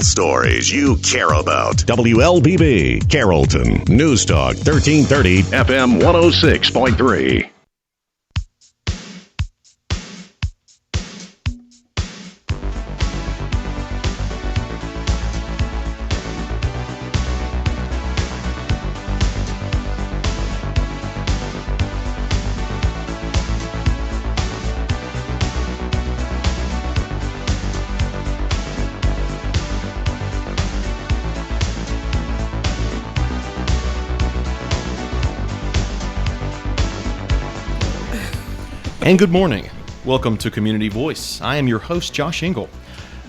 Stories you care about. WLBB, Carrollton, News Talk, 1330, FM 106.3. And good morning. Welcome to Community Voice. I am your host, Josh Engel.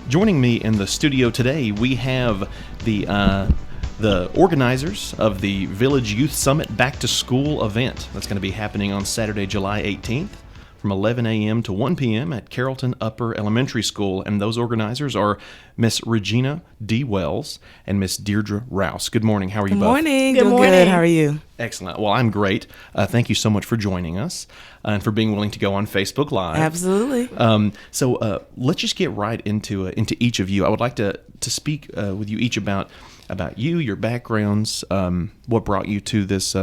Joining me in the studio today, we have the organizers of the Village Youth Summit Back to School event. That's going to be happening on Saturday, July 18th from 11 a.m. to 1 p.m. at Carrollton Upper Elementary School. And those organizers are Miss Regina D. Wells and Miss Deirdre Rouse. Good morning. How are you both? Good morning. Good morning. Good. How are you? Excellent. Well, I'm great. Thank you so much for joining us and for being willing to go on Facebook Live. Absolutely. So let's just get right into each of you. I would like to speak with you each about you, your backgrounds, what brought you to this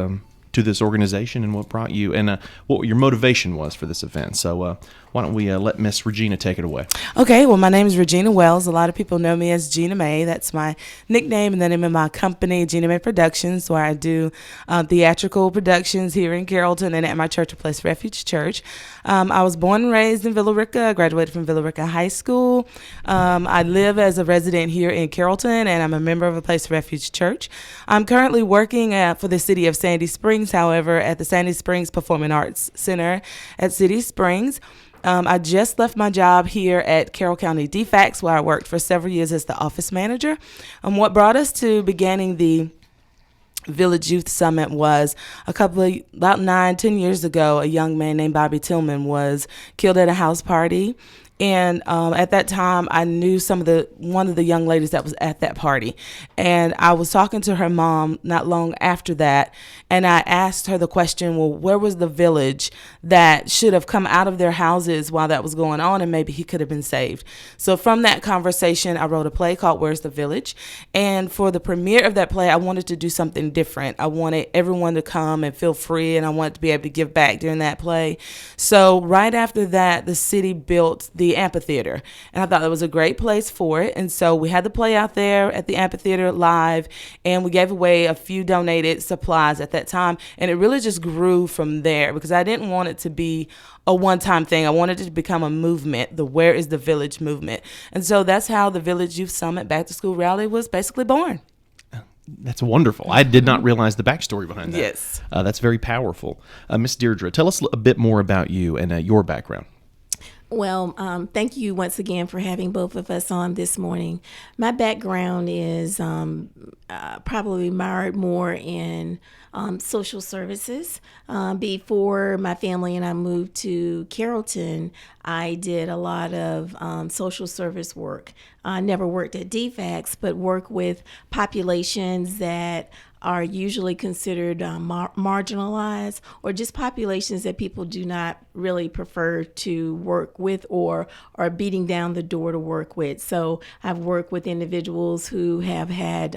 organization, and what brought you, and what your motivation was for this event. So why don't we let Miss Regina take it away? Okay, well, my name is Regina Wells. A lot of people know me as Gina Mae. That's my nickname, and the name of my company, Gina Mae Productions, where I do theatrical productions here in Carrollton and at my church, A Place Refuge Church. I was born and raised in Villa Rica. I graduated from Villa Rica High School. I live as a resident here in Carrollton, and I'm a member of A Place Refuge Church. I'm currently working for the city of Sandy Springs, however, at the Sandy Springs Performing Arts Center at City Springs. I just left my job here at Carroll County DFACS, where I worked for several years as the office manager. What brought us to beginning the Village Youth Summit was about 9-10 years ago, a young man named Bobby Tillman was killed at a house party. And at that time, I knew one of the young ladies that was at that party. And I was talking to her mom not long after that, and I asked her the question, well, where was the village that should have come out of their houses while that was going on, and maybe he could have been saved? So from that conversation, I wrote a play called Where's the Village? And for the premiere of that play, I wanted to do something different. I wanted everyone to come and feel free, and I wanted to be able to give back during that play. So right after that, the city built the amphitheater, and I thought that was a great place for it. And so we had the play out there at the amphitheater live, and we gave away a few donated supplies at that time, and it really just grew from there because I didn't want it to be a one-time thing. I wanted it to become a movement, the Where is the Village movement. And so that's how the Village Youth Summit Back to School Rally was basically born. That's wonderful. I did not realize the backstory behind that. Yes. That's very powerful. Miss Deirdre, tell us a bit more about you and your background. Well, thank you once again for having both of us on this morning. My background is probably mired more in social services. Before my family and I moved to Carrollton, I did a lot of social service work. I never worked at DFACS, but work with populations that are usually considered marginalized, or just populations that people do not really prefer to work with or are beating down the door to work with. So I've worked with individuals who have had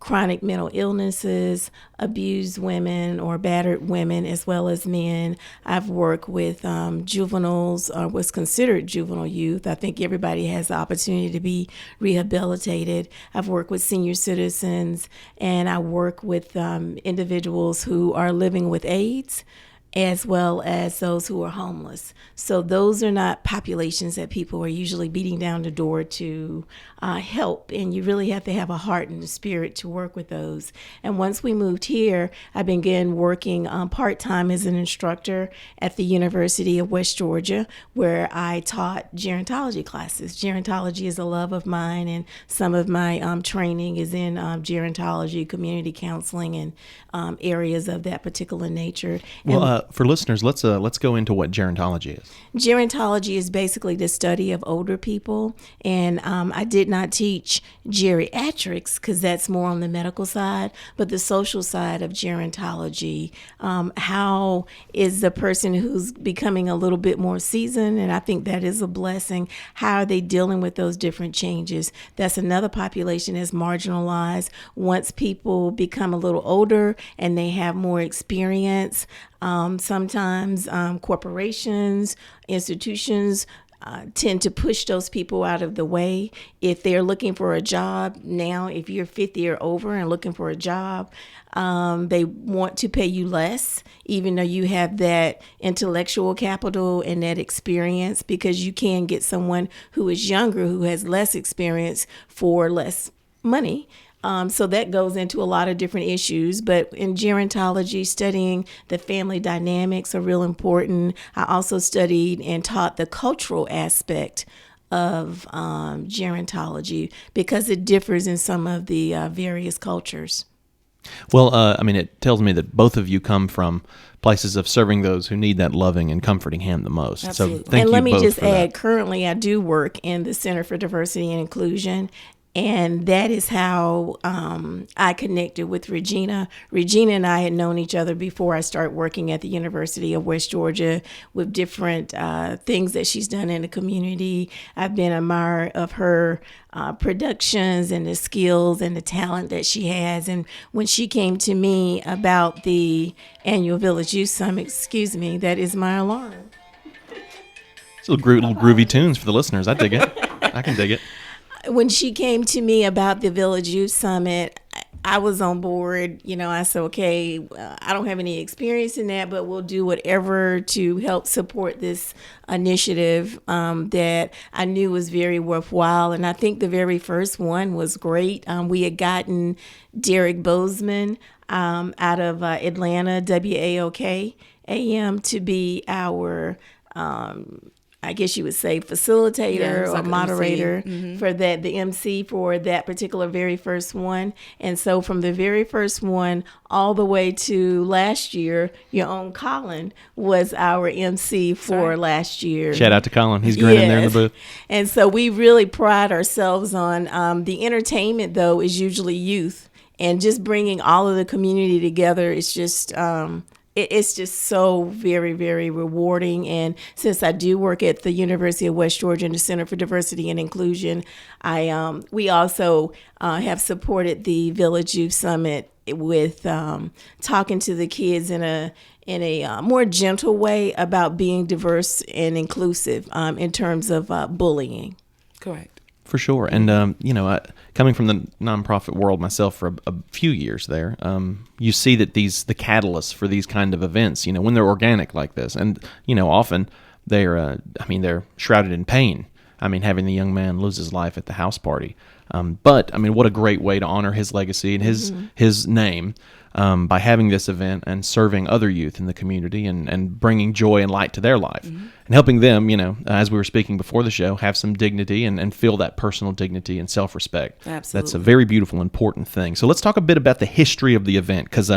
chronic mental illnesses, abused women or battered women, as well as men. I've worked with juveniles, or what's considered juvenile youth. I think everybody has the opportunity to be rehabilitated. I've worked with senior citizens, and I work with individuals who are living with AIDS, as well as those who are homeless. So those are not populations that people are usually beating down the door to help, and you really have to have a heart and a spirit to work with those. And once we moved here, I began working part-time as an instructor at the University of West Georgia, where I taught gerontology classes. Gerontology is a love of mine, and some of my training is in gerontology, community counseling, and areas of that particular nature. Well, for listeners, let's go into what gerontology is. Gerontology is basically the study of older people, and I did not teach geriatrics because that's more on the medical side, but the social side of gerontology. How is the person who's becoming a little bit more seasoned, and I think that is a blessing, how are they dealing with those different changes? That's another population that's marginalized. Once people become a little older and they have more experience, sometimes corporations, institutions tend to push those people out of the way. If they're looking for a job now, if you're 50 or over and looking for a job, they want to pay you less, even though you have that intellectual capital and that experience, because you can get someone who is younger, who has less experience for less money. So that goes into a lot of different issues. But in gerontology, studying the family dynamics are real important. I also studied and taught the cultural aspect of gerontology because it differs in some of the various cultures. Well, it tells me that both of you come from places of serving those who need that loving and comforting hand the most. Absolutely. So thank and you let me both just for add, that. currently I do work in the Center for Diversity and Inclusion. And that is how I connected with Regina. Regina and I had known each other before I started working at the University of West Georgia with different things that she's done in the community. I've been an admirer of her productions and the skills and the talent that she has. And when she came to me about the annual Village Youth Summit, that is my alarm. It's little groovy tunes for the listeners. I dig it. I can dig it. When she came to me about the Village Youth Summit, I was on board. I said, okay, I don't have any experience in that, but we'll do whatever to help support this initiative that I knew was very worthwhile. And I think the very first one was great. We had gotten Derek Bozeman out of Atlanta, WAOK AM, to be our I guess you would say facilitator or moderator for that, the MC for that particular very first one. And so from the very first one all the way to last year, your own Colin was our MC for last year. Shout out to Colin. He's grinning there in the booth. And so we really pride ourselves on the entertainment, though, is usually youth. And just bringing all of the community together is just it's just so very, very rewarding. And since I do work at the University of West Georgia in the Center for Diversity and Inclusion, we also have supported the Village Youth Summit with talking to the kids in a more gentle way about being diverse and inclusive in terms of bullying. Correct. For sure. And, coming from the nonprofit world myself for a few years there, you see that the catalysts for these kind of events, when they're organic like this, and, often they're shrouded in pain. Having the young man lose his life at the house party. But what a great way to honor his legacy and his name by having this event and serving other youth in the community and bringing joy and light to their life and helping them, as we were speaking before the show, have some dignity and feel that personal dignity and self-respect. Absolutely. That's a very beautiful, important thing. So let's talk a bit about the history of the event, because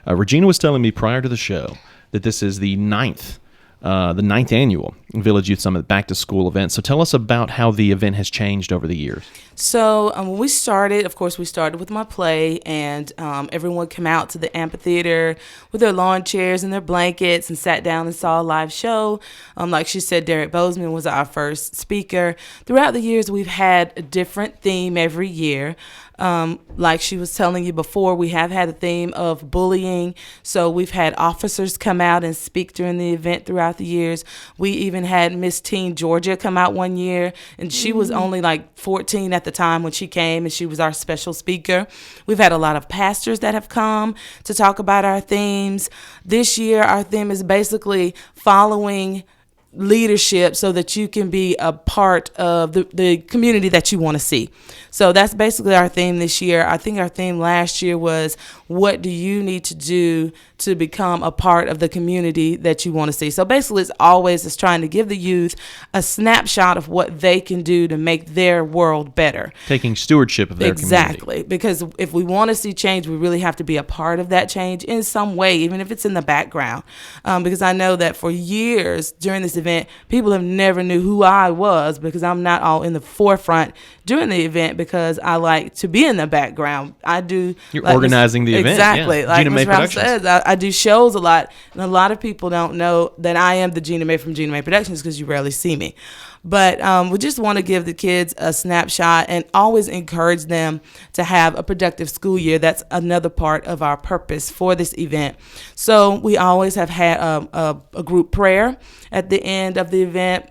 Regina was telling me prior to the show that this is the ninth annual Village Youth Summit Back to School event. So tell us about how the event has changed over the years. So when we started, of course, we started with my play, and everyone came out to the amphitheater with their lawn chairs and their blankets and sat down and saw a live show. Like she said, Derek Bozeman was our first speaker. Throughout the years, we've had a different theme every year. Like she was telling you before, we have had a theme of bullying. So we've had officers come out and speak during the event throughout the years. We even had Miss Teen Georgia come out one year, and she was only like 14 at the time when she came, and she was our special speaker. We've had a lot of pastors that have come to talk about our themes. This year, our theme is basically following leadership so that you can be a part of the community that you want to see. So that's basically our theme this year. I think our theme last year was, what do you need to do to become a part of the community that you want to see? So basically it's trying to give the youth a snapshot of what they can do to make their world better. Taking stewardship of their community. Exactly. Because if we want to see change, we really have to be a part of that change in some way, even if it's in the background. Because I know that for years during this event, people have never knew who I was, because I'm not all in the forefront during the event, because I like to be in the background. I do. You're organizing the event. Exactly. Yeah. Like Gina May Ms. Rouse Productions. says, I do shows a lot, and a lot of people don't know that I am the Gina May from Gina May Productions, because you rarely see me. But we just want to give the kids a snapshot and always encourage them to have a productive school year. That's another part of our purpose for this event. So we always have had a group prayer at the end of the event.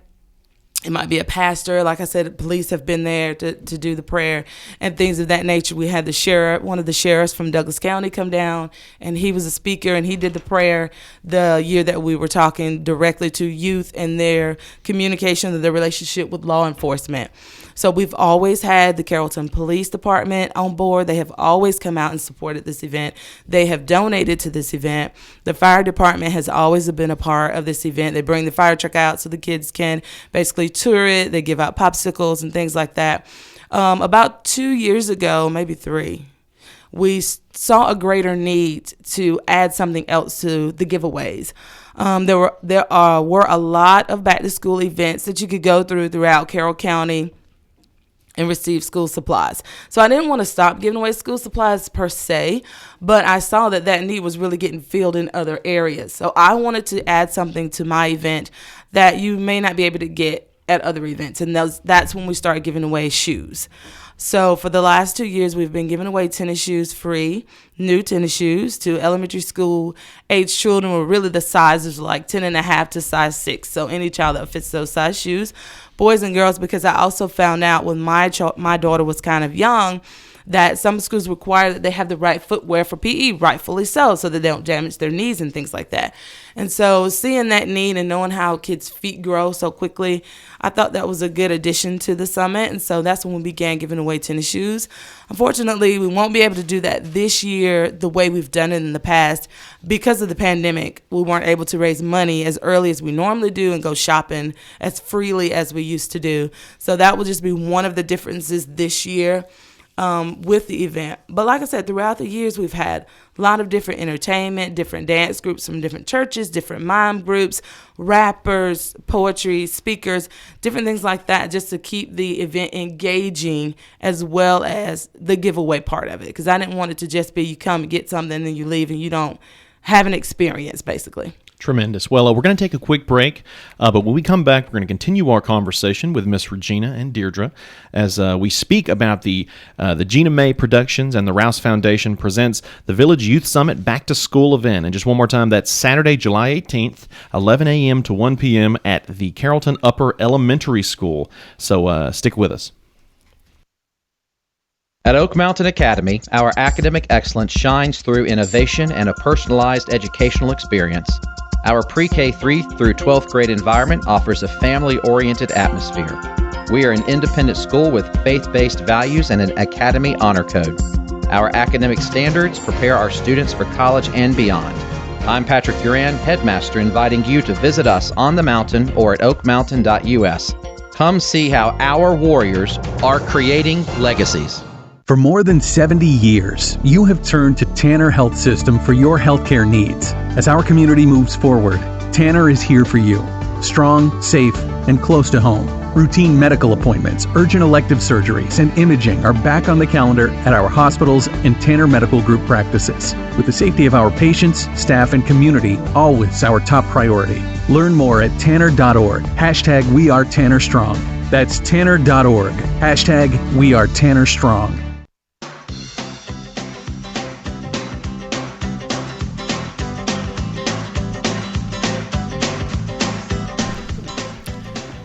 It might be a pastor. Like I said, police have been there to do the prayer and things of that nature. We had the sheriff, one of the sheriffs from Douglas County, come down, and he was a speaker, and he did the prayer the year that we were talking directly to youth and their communication and their relationship with law enforcement. So we've always had the Carrollton Police Department on board. They have always come out and supported this event. They have donated to this event. The fire department has always been a part of this event. They bring the fire truck out so the kids can basically tour it. They give out popsicles and things like that. About 2 years ago, maybe 3, we saw a greater need to add something else to the giveaways. There were a lot of back to school events that you could go throughout Carroll County and receive school supplies. So I didn't want to stop giving away school supplies per se, but I saw that need was really getting filled in other areas. So I wanted to add something to my event that you may not be able to get at other events, and that's when we started giving away shoes. So for the last 2 years, we've been giving away tennis shoes free, new tennis shoes to elementary school age children, were really the sizes like 10.5 to size 6. So any child that fits those size shoes, boys and girls, because I also found out when my daughter was kind of young, that some schools require that they have the right footwear for PE, rightfully so that they don't damage their knees and things like that. And so seeing that need and knowing how kids' feet grow so quickly, I thought that was a good addition to the summit. And so that's when we began giving away tennis shoes. Unfortunately, we won't be able to do that this year the way we've done it in the past. Because of the pandemic, we weren't able to raise money as early as we normally do and go shopping as freely as we used to do. So that will just be one of the differences this year with the event. But like I said, throughout the years, we've had a lot of different entertainment, different dance groups from different churches, different mime groups, rappers, poetry, speakers, different things like that, just to keep the event engaging as well as the giveaway part of it. Because I didn't want it to just be you come and get something and then you leave and you don't have an experience, basically. Tremendous. Well, we're going to take a quick break, but when we come back, we're going to continue our conversation with Miss Regina and Deirdre as we speak about the Gina May Productions and the Rouse Foundation presents the Village Youth Summit Back to School event. And just one more time, that's Saturday, July 18th, 11 a.m. to 1 p.m. at the Carrollton Upper Elementary School. So stick with us. At Oak Mountain Academy, our academic excellence shines through innovation and a personalized educational experience. Our pre-K 3 through 12th grade environment offers a family-oriented atmosphere. We are an independent school with faith-based values and an Academy Honor Code. Our academic standards prepare our students for college and beyond. I'm Patrick Duran, headmaster, inviting you to visit us on the mountain or at oakmountain.us. Come see how our warriors are creating legacies. For more than 70 years, you have turned to Tanner Health System for your healthcare needs. As our community moves forward, Tanner is here for you. Strong, safe, and close to home. Routine medical appointments, urgent elective surgeries, and imaging are back on the calendar at our hospitals and Tanner Medical Group practices. With the safety of our patients, staff, and community always our top priority. Learn more at tanner.org. #WeAreTannerStrong. That's tanner.org. #WeAreTannerStrong.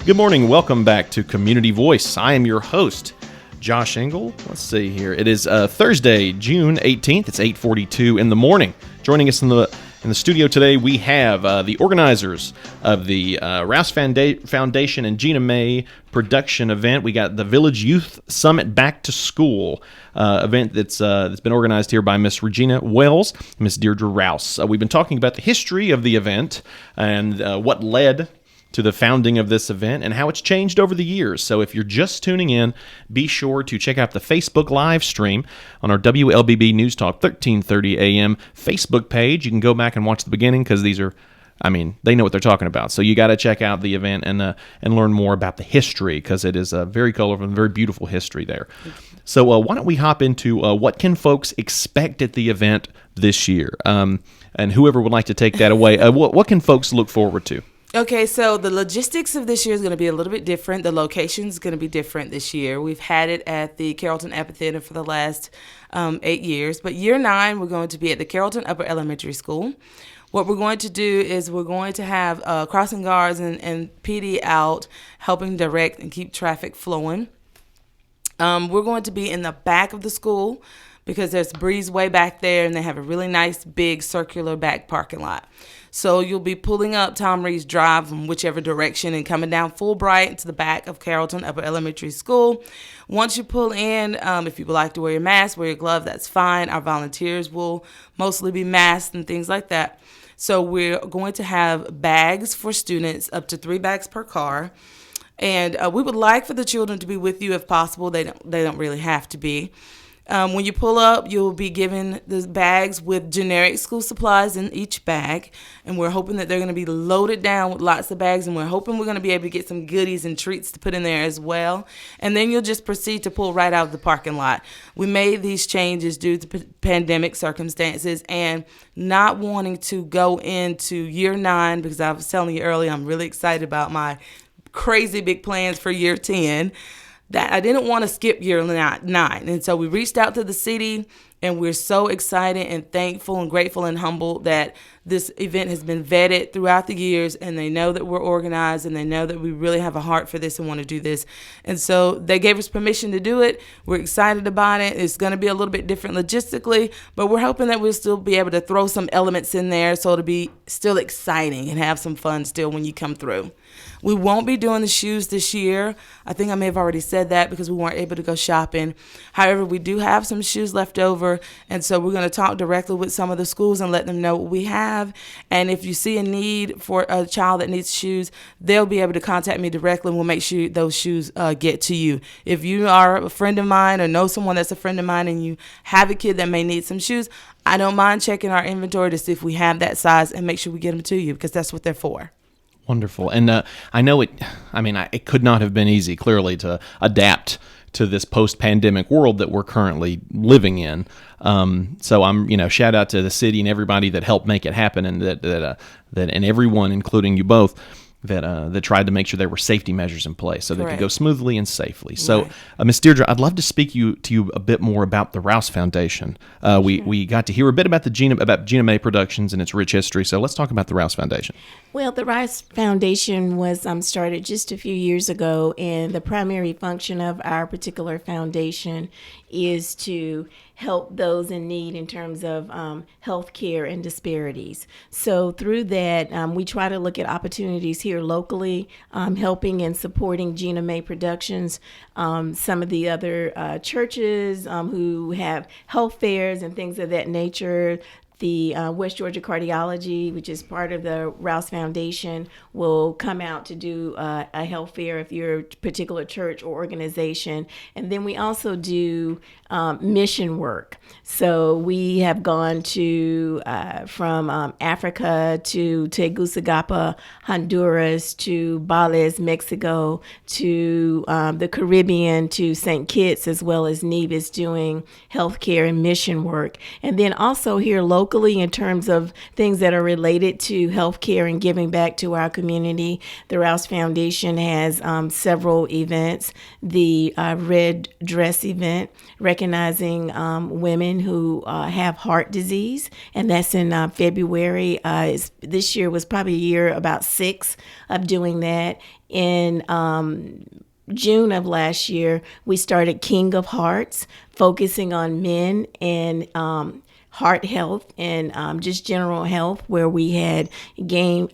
Good morning. Welcome back to Community Voice. I am your host, Josh Engel. Let's see here. It is Thursday, June 18th. It's 8:42 in the morning. Joining us in In the studio today, we have the organizers of the Rouse Foundation and Gina May production event. We got the Village Youth Summit Back to School event that's been organized here by Miss Regina Wells, Miss Deirdre Rouse. We've been talking about the history of the event and what led to the founding of this event and how it's changed over the years. So if you're just tuning in, be sure to check out the Facebook live stream on our WLBB News Talk 1330 AM Facebook page. You can go back and watch the beginning because these are, they know what they're talking about. So you got to check out the event and learn more about the history because it is a very colorful and very beautiful history there. So why don't we hop into what can folks expect at the event this year? And whoever would like to take that away, what can folks look forward to? Okay, so the logistics of this year is going to be a little bit different. The location is going to be different this year. We've had it at the Carrollton Amphitheater for the last 8 years. But year 9, we're going to be at the Carrollton Upper Elementary School. What we're going to do is we're going to have crossing guards and PD out helping direct and keep traffic flowing. We're going to be in the back of the school because there's breezeway back there, and they have a really nice big circular back parking lot. So you'll be pulling up Tom Reed's Drive from whichever direction and coming down Fulbright to the back of Carrollton Upper Elementary School. Once you pull in, if you would like to wear your mask, wear your glove, that's fine. Our volunteers will mostly be masked and things like that. So we're going to have bags for students, up to 3 bags per car. And we would like for the children to be with you if possible. They don't really have to be. When you pull up, you'll be given the bags with generic school supplies in each bag, and we're hoping that they're going to be loaded down with lots of bags, and we're hoping we're going to be able to get some goodies and treats to put in there as well. And then you'll just proceed to pull right out of the parking lot. We made these changes due to pandemic circumstances and not wanting to go into year 9, because I was telling you earlier, I'm really excited about my crazy big plans for year 10. That I didn't want to skip year 9. And so we reached out to the city, and we're so excited and thankful and grateful and humble that this event has been vetted throughout the years, and they know that we're organized, and they know that we really have a heart for this and want to do this. And so they gave us permission to do it. We're excited about it. It's going to be a little bit different logistically, but we're hoping that we'll still be able to throw some elements in there so it'll be still exciting and have some fun still when you come through. We won't be doing the shoes this year. I think I may have already said that because we weren't able to go shopping. However, we do have some shoes left over, and so we're going to talk directly with some of the schools and let them know what we have. And if you see a need for a child that needs shoes, they'll be able to contact me directly, and we'll make sure those shoes get to you. If you are a friend of mine or know someone that's a friend of mine and you have a kid that may need some shoes, I don't mind checking our inventory to see if we have that size and make sure we get them to you, because that's what they're for. Wonderful. And I know it could not have been easy, clearly, to adapt to this post-pandemic world that we're currently living in. So I'm, shout out to the city and everybody that helped make it happen, and that and everyone, including you both, that tried to make sure there were safety measures in place so they could go smoothly and safely. So, Ms. Deirdre, I'd love to speak to you a bit more about the Rouse Foundation. We got to hear a bit about Gina May Productions and its rich history. So let's talk about the Rouse Foundation. Well, the Rouse Foundation was started just a few years ago, and the primary function of our particular foundation is to help those in need in terms of health care and disparities. So through that, we try to look at opportunities here locally, helping and supporting Gina May Productions, some of the other churches who have health fairs and things of that nature. The West Georgia Cardiology, which is part of the Rouse Foundation, will come out to do a health fair if you're a particular church or organization. And then we also do mission work. So we have gone to from Africa to Tegucigalpa, Honduras, to Belize, Mexico, to the Caribbean, to St. Kitts, as well as Nevis, doing healthcare and mission work. And then also here locally, in terms of things that are related to healthcare and giving back to our community, the Rouse Foundation has several events. The Red Dress event, recognizing women who have heart disease, and that's in February. This year was probably year about 6 of doing that. In June of last year, we started King of Hearts, focusing on men and heart health and just general health, where we had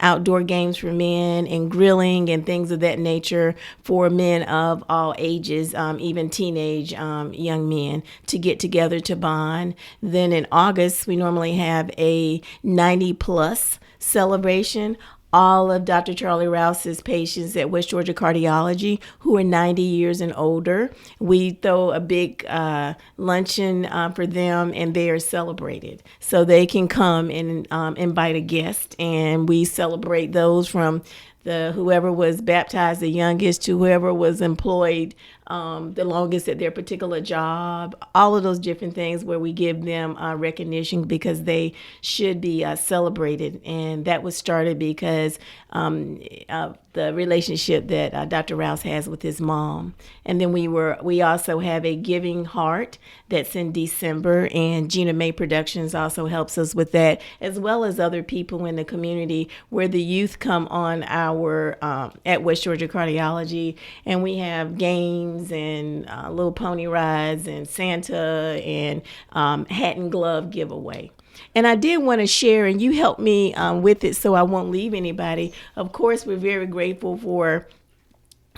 outdoor games for men and grilling and things of that nature for men of all ages, even teenage young men, to get together to bond. Then in August, we normally have a 90 plus celebration. All of Dr. Charlie Rouse's patients at West Georgia Cardiology who are 90 years and older, we throw a big luncheon for them, and they are celebrated. So they can come and invite a guest, and we celebrate those from whoever was baptized the youngest to whoever was employed the longest at their particular job, all of those different things where we give them recognition because they should be celebrated. And that was started because of the relationship that Dr. Rouse has with his mom. And then we also have a Giving Heart that's in December, and Gina May Productions also helps us with that, as well as other people in the community, where the youth come on our at West Georgia Cardiology, and we have games and little pony rides and Santa and hat and glove giveaway. And I did want to share, and you helped me with it so I won't leave anybody. Of course, we're very grateful for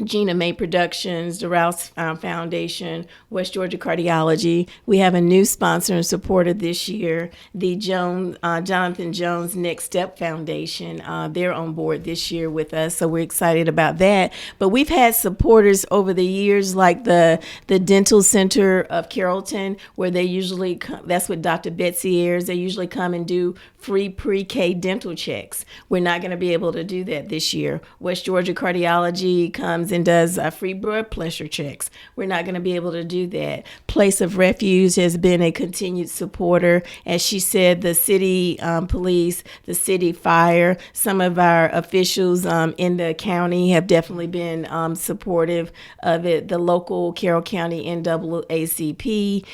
Gina May Productions, the Rouse Foundation, West Georgia Cardiology. We have a new sponsor and supporter this year, the Jonathan Jones Next Step Foundation. They're on board this year with us, so we're excited about that. But we've had supporters over the years, like the Dental Center of Carrollton, where they usually that's what Dr. Betsy Ayers, they usually come and do free pre-K dental checks. We're not going to be able to do that this year. West Georgia Cardiology comes and does free blood pressure checks. We're not going to be able to do that. Place of Refuge has been a continued supporter. As she said, the city police, the city fire, some of our officials in the county have definitely been supportive of it. The local Carroll County NAACP,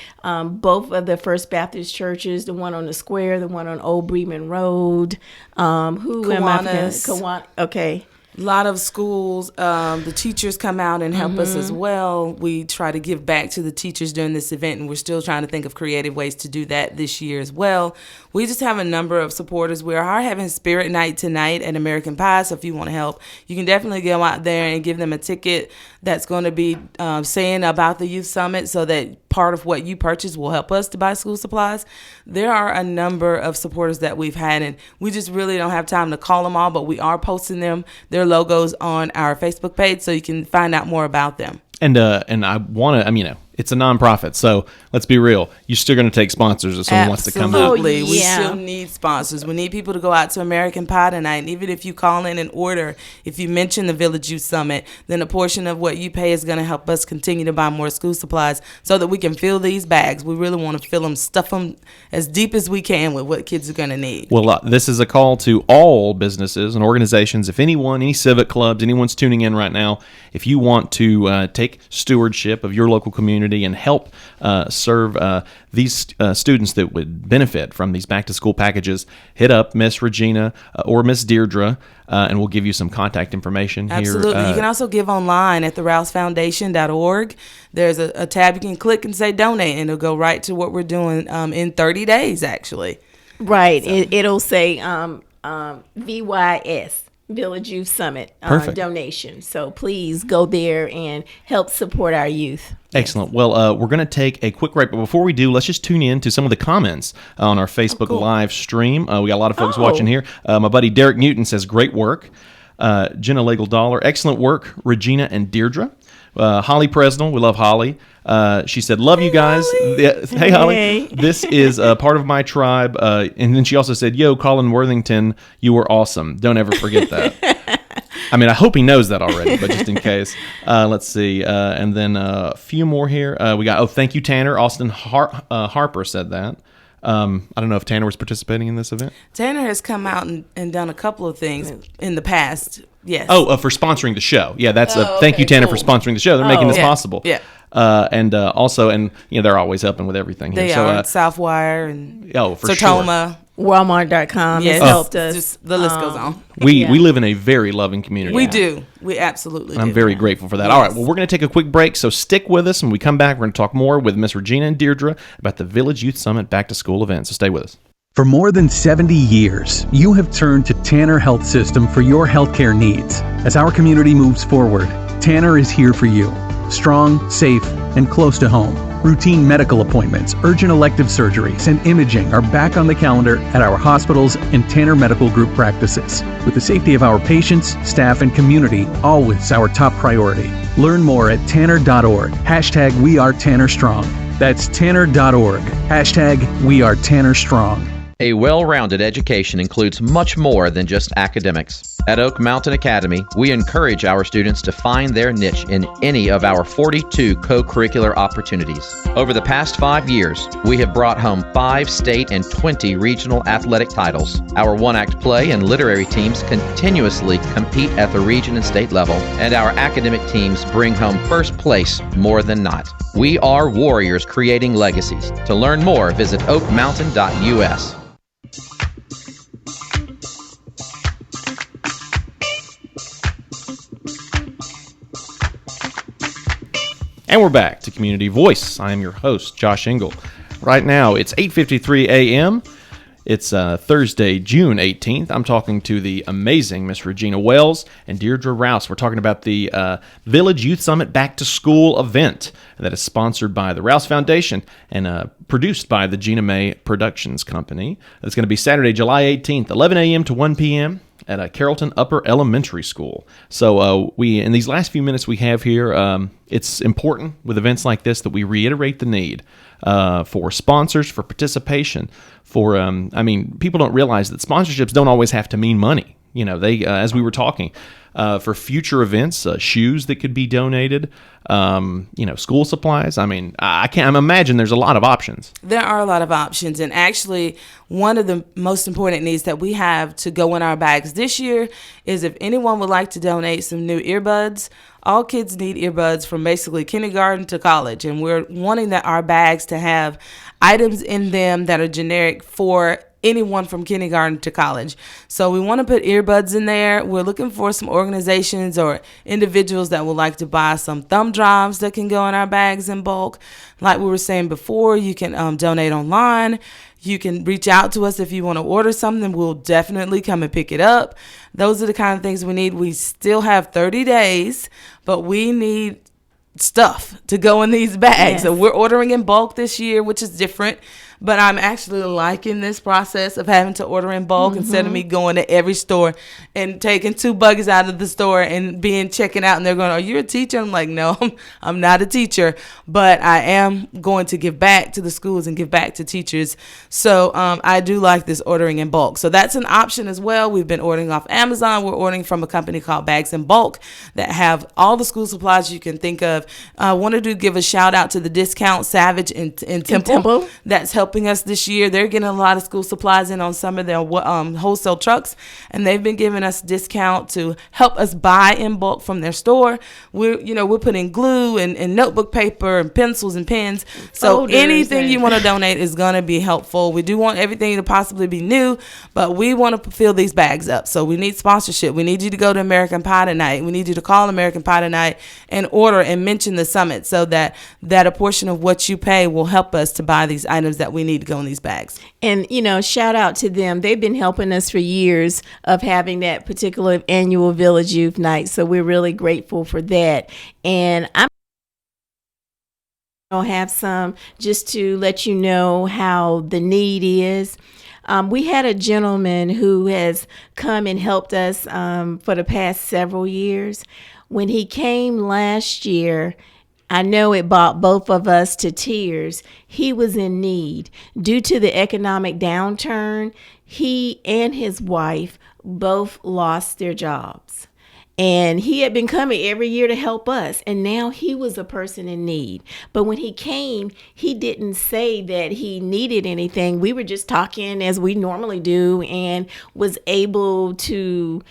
both of the First Baptist churches, the one on the square, the one on Old Bremen Road. Kiwanis. Okay. A lot of schools, the teachers come out and help us as well. We try to give back to the teachers during this event, and we're still trying to think of creative ways to do that this year as well. We just have a number of supporters. We are having Spirit Night tonight at American Pie, so if you want to help, you can definitely go out there and give them a ticket that's going to be saying about the Youth Summit, so that part of what you purchase will help us to buy school supplies. There are a number of supporters that we've had, and we just really don't have time to call them all, but we are posting their logos on our Facebook page, so you can find out more about them. And I want to, it's a nonprofit, so let's be real. You're still going to take sponsors if someone wants to come out. Absolutely. We still need sponsors. We need people to go out to American Pie tonight. And even if you call in and order, if you mention the Village Youth Summit, then a portion of what you pay is going to help us continue to buy more school supplies so that we can fill these bags. We really want to fill them, stuff them as deep as we can with what kids are going to need. Well, this is a call to all businesses and organizations. If any civic clubs, anyone's tuning in right now, if you want to take stewardship of your local community and help serve these students that would benefit from these back-to-school packages, hit up Miss Regina or Miss Deirdre, and we'll give you some contact information here. Absolutely. You can also give online at therousefoundation.org. There's a tab you can click and say donate, and it'll go right to what we're doing in 30 days, actually. Right. So. It'll say VYS. Village Youth Summit donation. So please go there and help support our youth. Excellent. Well, we're going to take a quick break, but before we do, let's just tune in to some of the comments on our Facebook live stream. We got a lot of folks watching here. My buddy Derek Newton says, great work. Jenna Legal Dollar, excellent work. Regina and Deirdre. Holly Presnell, we love Holly. She said, love you guys. Hey, Holly. This is part of my tribe. And then she also said, yo, Colin Worthington, you were awesome. Don't ever forget that. I hope he knows that already, but just in case. Let's see. And then a few more here. We got, thank you, Tanner. Austin Harper said that. I don't know if Tanner was participating in this event. Tanner has come out and done a couple of things in the past. Yes. For sponsoring the show. Yeah, that's thank you, Tanner, for sponsoring the show. They're making this possible. Yeah. Also, they're always helping with everything here. They are Southwire and for Sertoma. Sure. Walmart.com Yes, has helped us. just the list goes on. We live in a very loving community. We do. We absolutely do. I'm very grateful for that. Yes. All right, well, we're going to take a quick break, so stick with us. When we come back, we're going to talk more with Miss Regina and Deirdre about the Village Youth Summit Back to School event, so stay with us. For more than 70 years, you have turned to Tanner Health System for your healthcare needs. As our community moves forward, Tanner is here for you. Strong, safe, and close to home. Routine medical appointments, urgent elective surgeries, and imaging are back on the calendar at our hospitals and Tanner Medical Group practices. With the safety of our patients, staff, and community always our top priority. Learn more at tanner.org. Hashtag We Are Tanner Strong. That's tanner.org. Hashtag We Are Tanner Strong. A well-rounded education includes much more than just academics. At Oak Mountain Academy, we encourage our students to find their niche in any of our 42 co-curricular opportunities. Over the past 5 years, we have brought home 5 state and 20 regional athletic titles. Our one-act play and literary teams continuously compete at the region and state level, and our academic teams bring home first place more than not. We are warriors creating legacies. To learn more, visit oakmountain.us. And we're back to Community Voice. I am your host, Josh Engel. Right now, it's 8:53 a.m. It's Thursday, June 18th. I'm talking to the amazing Miss Regina Wells and Deirdre Rouse. We're talking about the Village Youth Summit Back to School event that is sponsored by the Rouse Foundation and produced by the Gina May Productions Company. It's going to be Saturday, July 18th, 11 a.m. to 1 p.m. at Carrollton Upper Elementary School. So we, in these last few minutes we have here, it's important with events like this that we reiterate the need for sponsors, for participation, for, people don't realize that sponsorships don't always have to mean money. You know, they, as we were talking, for future events, shoes that could be donated, school supplies. I mean, I can't imagine there's a lot of options. There are a lot of options. And actually, one of the most important needs that we have to go in our bags this year is if anyone would like to donate some new earbuds. All kids need earbuds from basically kindergarten to college. And we're wanting that our bags to have items in them that are generic for anyone from kindergarten to college. So we want to put earbuds in there. We're looking for some organizations or individuals that would like to buy some thumb drives that can go in our bags in bulk. Like we were saying before, you can donate online. You can reach out to us if you want to order something. We'll definitely come and pick it up. Those are the kind of things we need. We still have 30 days, but we need stuff to go in these bags. Yes. So we're ordering in bulk this year, which is different. But I'm actually liking this process of having to order in bulk instead of me going to every store and taking 2 buggies out of the store and checking out. And they're going, "Are you a teacher?" I'm like, "No, I'm not a teacher, but I am going to give back to the schools and give back to teachers." So I do like this ordering in bulk. So that's an option as well. We've been ordering off Amazon. We're ordering from a company called Bags in Bulk that have all the school supplies you can think of. I wanted to give a shout out to the Discount Savage in Temple. That's helping us this year. They're getting a lot of school supplies in on some of their wholesale trucks, and they've been giving us discount to help us buy in bulk from their store. We're putting glue and notebook paper and pencils and pens. So Folders anything and you want to donate is going to be helpful. We do want everything to possibly be new, but we want to fill these bags up. So we need sponsorship. We need you to go to American Pie tonight. We need you to call American Pie tonight and order and mention the summit so that a portion of what you pay will help us to buy these items that we need to go in these bags. And, shout out to them. They've been helping us for years of having that particular annual Village Youth Night. So we're really grateful for that. And I'm going to have some just to let you know how the need is. We had a gentleman who has come and helped us for the past several years. When he came last year, I know it brought both of us to tears. He was in need. Due to the economic downturn, he and his wife both lost their jobs. And he had been coming every year to help us. And now he was a person in need. But when he came, he didn't say that he needed anything. We were just talking as we normally do and was able to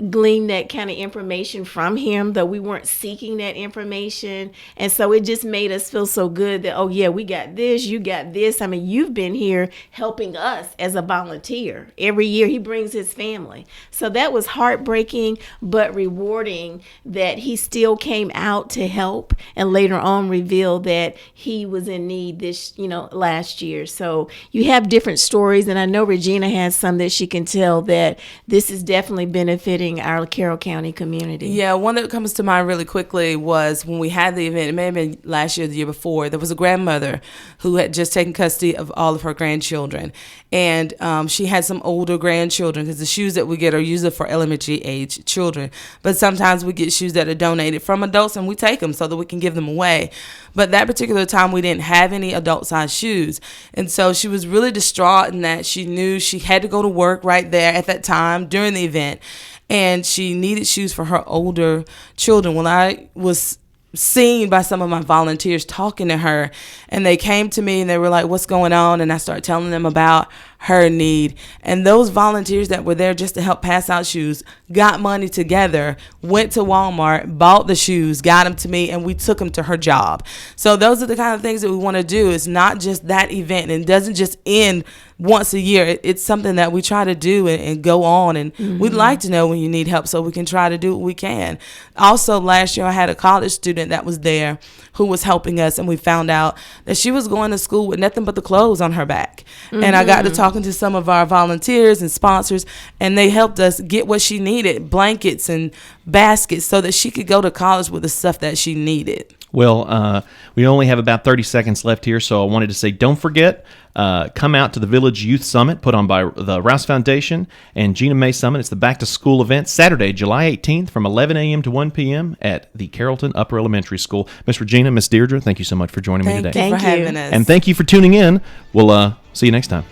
glean that kind of information from him, though we weren't seeking that information. And so it just made us feel so good that, oh yeah, we got this, you got this. I mean, you've been here helping us as a volunteer. Every year he brings his family. So that was heartbreaking, but rewarding that he still came out to help, and later on revealed that he was in need this, last year. So you have different stories, and I know Regina has some that she can tell that this is definitely benefiting our Carroll County community. Yeah, one that comes to mind really quickly was when we had the event, it may have been last year or the year before, there was a grandmother who had just taken custody of all of her grandchildren. And she had some older grandchildren, because the shoes that we get are usually for elementary age children. But sometimes we get shoes that are donated from adults, and we take them so that we can give them away. But that particular time, we didn't have any adult-sized shoes. And so she was really distraught in that she knew she had to go to work right there at that time during the event. And she needed shoes for her older children. When I was seen by some of my volunteers talking to her, and they came to me and they were like, what's going on? And I started telling them about her need. And those volunteers that were there just to help pass out shoes got money together, went to Walmart, bought the shoes, got them to me, and we took them to her job. So those are the kind of things that we want to do. It's not just that event, and it doesn't just end once a year. It's something that we try to do and go on, and we'd like to know when you need help so we can try to do what we can. Also, last year I had a college student that was there who was helping us, and we found out that she was going to school with nothing but the clothes on her back. And I got to talking to some of our volunteers and sponsors, and they helped us get what she needed, blankets and baskets, so that she could go to college with the stuff that she needed. Well, we only have about 30 seconds left here, so I wanted to say don't forget, come out to the Village Youth Summit put on by the Rouse Foundation and Gina May Summit. It's the back-to-school event, Saturday, July 18th from 11 a.m. to 1 p.m. at the Carrollton Upper Elementary School. Miss Regina, Miss Deirdre, thank you so much for joining me today. Thank you for having us. And thank you for tuning in. We'll see you next time.